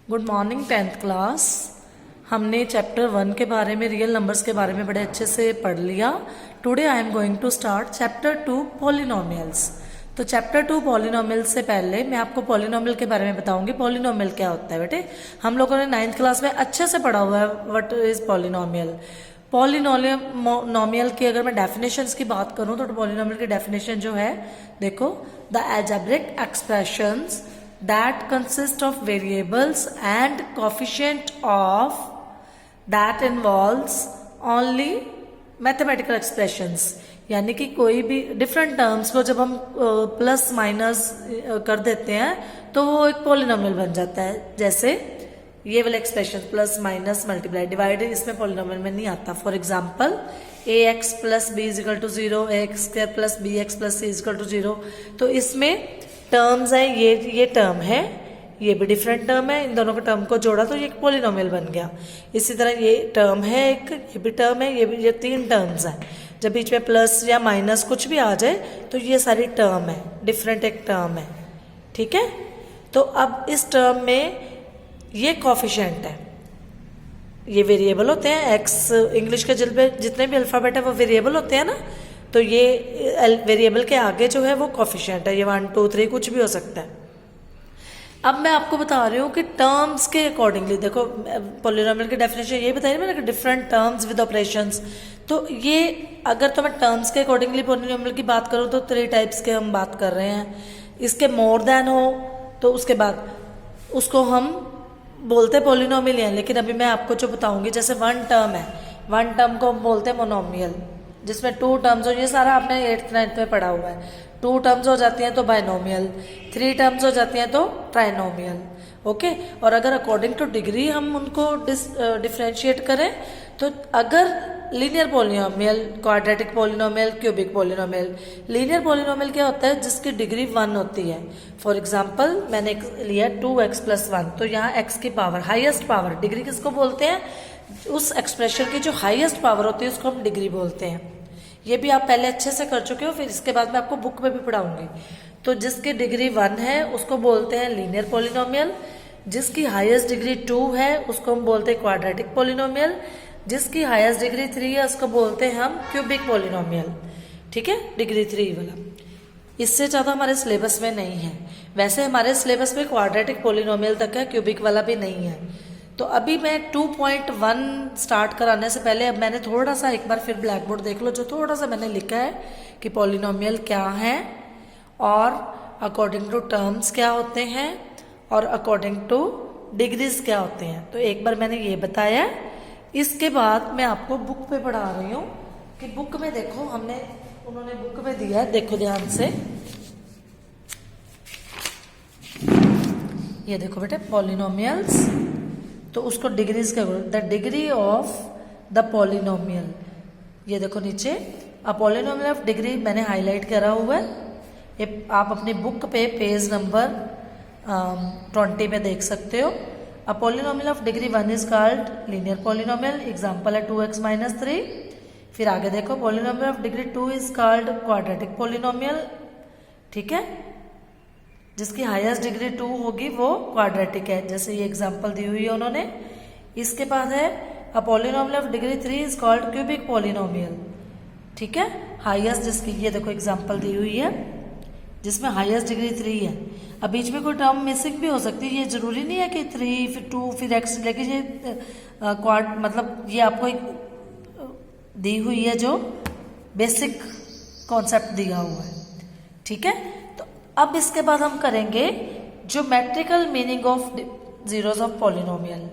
Good morning tenth class. हमने chapter 1 के बारे में रियल नंबर्स के बारे में बड़े अच्छे से पढ़ लिया। Today I am going to start chapter 2 polynomials. तो चैप्टर 2 पॉलिनोमियल से पहले मैं आपको पॉलिनोमियल के बारे में बताऊंगी। पॉलिनोमियल क्या होता है बेटे, हम लोगों ने 9th क्लास में अच्छे से पढ़ा हुआ है व्हाट इज पॉलिनोमियल। पॉलिनोमियल की अगर मैं डेफिनेशंस की बात करूं तो पॉलिनोमियल की डेफिनेशन जो है, देखो, the algebraic expressions that consist of variables and coefficient of that involves only mathematical expressions। यानी कि कोई भी डिफरेंट टर्म्स को जब हम प्लस माइनस कर देते हैं तो वो एक पॉलिनोमियल बन जाता है। जैसे ये वाले expression plus minus multiply divide, इसमें पॉलिनोमियल में नहीं आता। For example a x plus b equal to 0, a x square plus b x plus c equal to 0। तो इसमें टर्म्स है, ये टर्म है, ये भी डिफरेंट टर्म है, इन दोनों के टर्म को जोड़ा तो ये एक पॉलिनोमियल बन गया। इसी तरह ये टर्म है एक, ये भी टर्म है, ये 3 टर्म्स हैं। जब बीच में प्लस या माइनस कुछ भी आ जाए तो ये सारी टर्म है, डिफरेंट एक टर्म है। ठीक है, तो अब इस टर्म में ये कॉफिशिएंट है, ये वेरिएबल होते हैं। एक्स इंग्लिश के जितने भी अल्फाबेट है वो वेरिएबल होते हैं ना, तो ये वेरिएबल के आगे जो है वो कॉफिशिएंट है। ये 1 2 3 कुछ भी हो सकता है। अब मैं आपको बता रही हूँ कि टर्म्स के अकॉर्डिंगली, देखो पॉलिनोमियल की डेफिनेशन ये बताई मैंने कि डिफरेंट टर्म्स विद ऑपरेशंस। तो ये अगर तो मैं टर्म्स के अकॉर्डिंगली पॉलिनोमियल की बात करूँ तो 3 टाइप्स के हम बात कर रहे हैं। इसके मोर देन हो तो उसके बाद उसको हम बोलते हैं पॉलिनोमियल हैं। लेकिन अभी मैं आपको जो बताऊंगी, जैसे 1 टर्म है, 1 टर्म को हम बोलते हैं मोनोमियल। जिसमें 2 टर्म्स हो, ये सारा आपने 8th 9th में पढ़ा हुआ है। 2 टर्म्स हो जाती हैं तो बाइनोमियल, 3 टर्म्स हो जाती हैं तो ट्राइनोमियल। ओके, और अगर अकॉर्डिंग टू डिग्री हम उनको डिफ्रेंशिएट करें तो अगर linear polynomial, quadratic polynomial, cubic polynomial. Linear polynomial क्या होता है, जिसकी डिग्री 1 होती है। फॉर एग्जाम्पल मैंने लिया 2x + 1, तो यहाँ x की पावर, हाईएस्ट पावर, डिग्री किसको बोलते हैं, उस एक्सप्रेशन की जो हाईएस्ट पावर होती है उसको हम डिग्री बोलते हैं। ये भी आप पहले अच्छे से कर चुके हो, फिर इसके बाद मैं आपको बुक में भी पढ़ाऊंगी। तो जिसकी डिग्री 1 है उसको बोलते हैं लीनियर पॉलिनोमियल। जिसकी हाईएस्ट डिग्री 2 है उसको हम बोलते हैं क्वाड्रेटिक पॉलिनोमियल। जिसकी हाईएस्ट डिग्री 3 है उसको बोलते हैं हम क्यूबिक पॉलिनोमियल। ठीक है, डिग्री 3 वाला। इससे ज़्यादा हमारे सिलेबस में नहीं है। वैसे हमारे सिलेबस में क्वाड्रेटिक पॉलिनोमियल तक है, क्यूबिक वाला भी नहीं है। तो अभी मैं 2.1 स्टार्ट कराने से पहले अब मैंने थोड़ा सा एक बार फिर ब्लैक बोर्ड देख लो, जो थोड़ा सा मैंने लिखा है कि पॉलिनोमियल क्या है और अकॉर्डिंग टू टर्म्स क्या होते हैं और अकॉर्डिंग टू डिग्रीज क्या होते हैं। तो एक बार मैंने ये बताया। इसके बाद मैं आपको बुक पे पढ़ा रही हूँ कि बुक में देखो उन्होंने बुक में दिया है, देखो ध्यान से। ये देखो बेटे पॉलिनोमियल्स, तो उसको डिग्रीज क्या बोलते हैं, the degree of the polynomial. ये देखो नीचे अ पॉलिनोमियल ऑफ डिग्री मैंने हाईलाइट करा हुआ है। ये आप अपनी बुक पे पेज नंबर 20 पे देख सकते हो। A polynomial of degree 1 is called linear polynomial. Example है 2x - 3। फिर आगे देखो polynomial of degree 2 is called quadratic polynomial. ठीक है, जिसकी हाईएस्ट डिग्री 2 होगी वो क्वाड्रेटिक है, जैसे ये एग्जांपल दी हुई है उन्होंने। इसके बाद है a polynomial of degree 3 is called cubic polynomial. ठीक है, हाईएस्ट जिसकी, ये देखो एग्जांपल दी हुई है जिसमें हाईएस्ट डिग्री 3 है। अब बीच में कोई टर्म मिसिंग भी हो सकती है, ये जरूरी नहीं है कि 3 फिर 2 फिर x, लेकिन ये क्वाड मतलब ये आपको एक दी हुई है जो बेसिक कॉन्सेप्ट दिया हुआ है। ठीक है, अब इसके बाद हम करेंगे geometrical meaning of zeros of polynomial.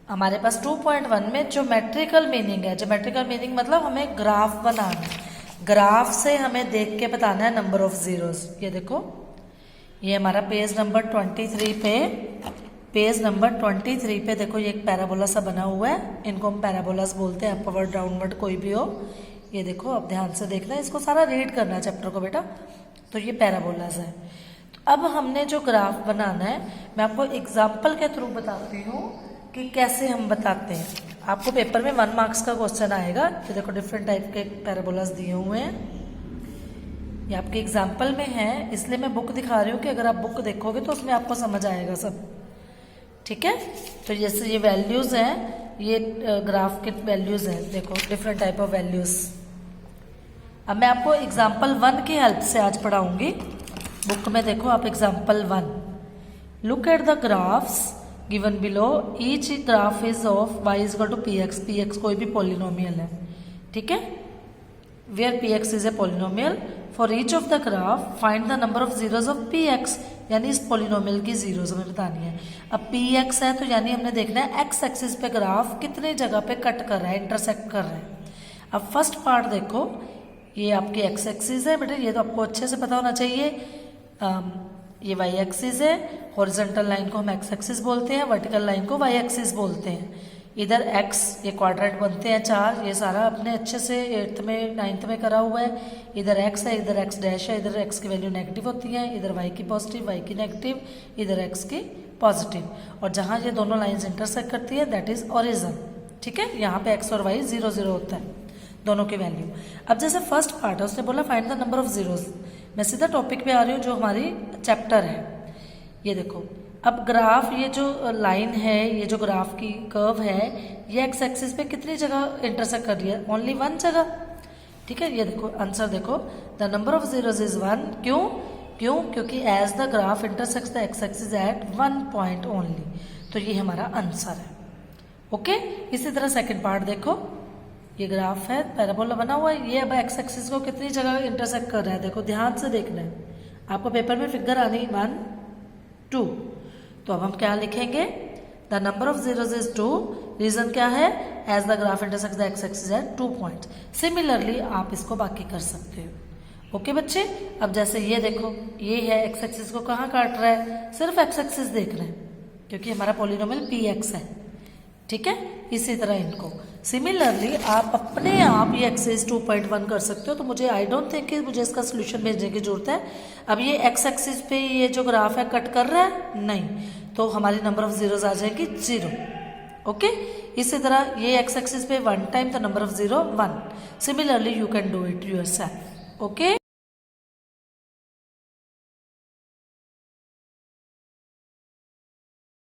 हमारे पास 2.1 में ज्योमेट्रिकल मीनिंग है। ज्योमेट्रिकल मीनिंग मतलब हमें ग्राफ बनाना है, ग्राफ से हमें देख के बताना है नंबर ऑफ जीरोस। ये देखो, ये हमारा पेज नंबर 23 पे, पेज नंबर 23 पे देखो ये एक पैराबोला सा बना हुआ है। इनको हम पैराबोलास बोलते हैं, अपवर्ड डाउनवर्ड कोई भी हो। ये देखो, अब ध्यान से देखना, इसको सारा रीड करना है चैप्टर को बेटा। तो ये पैराबोलास है। तो अब हमने जो ग्राफ बनाना है, मैं आपको एग्जाम्पल के थ्रू बताती हूँ कि कैसे हम बताते हैं। आपको पेपर में 1 मार्क्स का क्वेश्चन आएगा। तो देखो डिफरेंट टाइप के पैराबोलास दिए हुए हैं, ये आपके एग्जाम्पल में है, इसलिए मैं बुक दिखा रही हूँ कि अगर आप बुक देखोगे तो उसमें आपको समझ आएगा सब। ठीक है। तो जैसे ये वैल्यूज हैं, ये ग्राफ के वैल्यूज हैं, देखो डिफरेंट टाइप ऑफ वैल्यूज। अब मैं आपको एग्जाम्पल 1 की हेल्प से आज पढ़ाऊंगी। बुक में देखो आप example 1, look at the graphs given below, each graph is of y is equal to px, px कोई भी पॉलिनोमियल है, ठीक है, where px is a polynomial, for each of the graph find the number of zeros of px, यानी इस polynomial की zeros हमें बतानी है। अब px है तो यानी हमने देखना है एक्स एक्सिस पे ग्राफ कितने जगह पे कट कर रहा है, इंटरसेक्ट कर रहा है। अब फर्स्ट पार्ट देखो, ये आपकी एक्स एक्सिस है बेटा, ये तो आपको अच्छे से पता होना चाहिए। ये वाई एक्सिस है, हॉरिजॉन्टल लाइन को हम एक्स एक्सिस बोलते हैं, वर्टिकल लाइन को वाई एक्सिस बोलते हैं। इधर एक्स, ये क्वाड्रेंट बनते हैं 4, ये सारा अपने अच्छे से 8th में 9th में करा हुआ है। इधर एक्स है, इधर एक्स डैश है, इधर एक्स की वैल्यू नेगेटिव होती है, इधर वाई की पॉजिटिव, वाई की नेगेटिव, इधर एक्स की पॉजिटिव, और जहाँ ये दोनों लाइन्स इंटरसेक्ट करती है दैट इज ओरिजिन, ठीक है। यहाँ पे एक्स और वाई 0 0 होता है दोनों की वैल्यू। अब जैसे फर्स्ट पार्ट है, उसने बोला find the number of zeros, मैं सीधा टॉपिक पे आ रही हूँ जो हमारी चैप्टर है। ये देखो अब ग्राफ, ये जो लाइन है, ये जो ग्राफ की कर्व है, ये एक्स एक्सिस पे कितनी जगह इंटरसेक्ट कर रही है, ओनली 1 जगह, ठीक है। ये देखो आंसर देखो, the number of zeros is 1, क्यों क्योंकि as the graph intersects the x axis at 1 point only, तो ये हमारा आंसर है, ओके। इसी तरह सेकंड पार्ट देखो, ये ग्राफ है, पैराबोला बना हुआ है, ये अब एक्स एक्सिस को कितनी जगह इंटरसेक्ट कर रहा है, देखो ध्यान से देखना है, आपको पेपर में फिगर आनी 1 2, तो अब हम क्या लिखेंगे, the number of zeros is 2, reason क्या है, as the graph intersects the x axis at 2 point. Similarly आप इसको बाकी कर सकते हो, ओके बच्चे। अब जैसे ये देखो, ये है एक्स एक्सिस को कहाँ काट रहा है, सिर्फ एक्स एक्सिस देख रहे हैं क्योंकि हमारा पॉलिनोमियल px है, ठीक है। इसी तरह इनको सिमिलरली आप अपने आप ये एक्सिस 2.1 कर सकते हो, तो मुझे आई डोंट थिंक कि मुझे इसका सोल्यूशन भेजने की जरूरत है। अब ये एक्स एक्सिस पे ये जो ग्राफ है कट कर रहा है नहीं, तो हमारी नंबर ऑफ जीरोज आ जाएगी 0, ओके। इसी तरह ये एक्स एक्सिस पे 1 time, the number of zero 1। Similarly you can do it yourself, okay.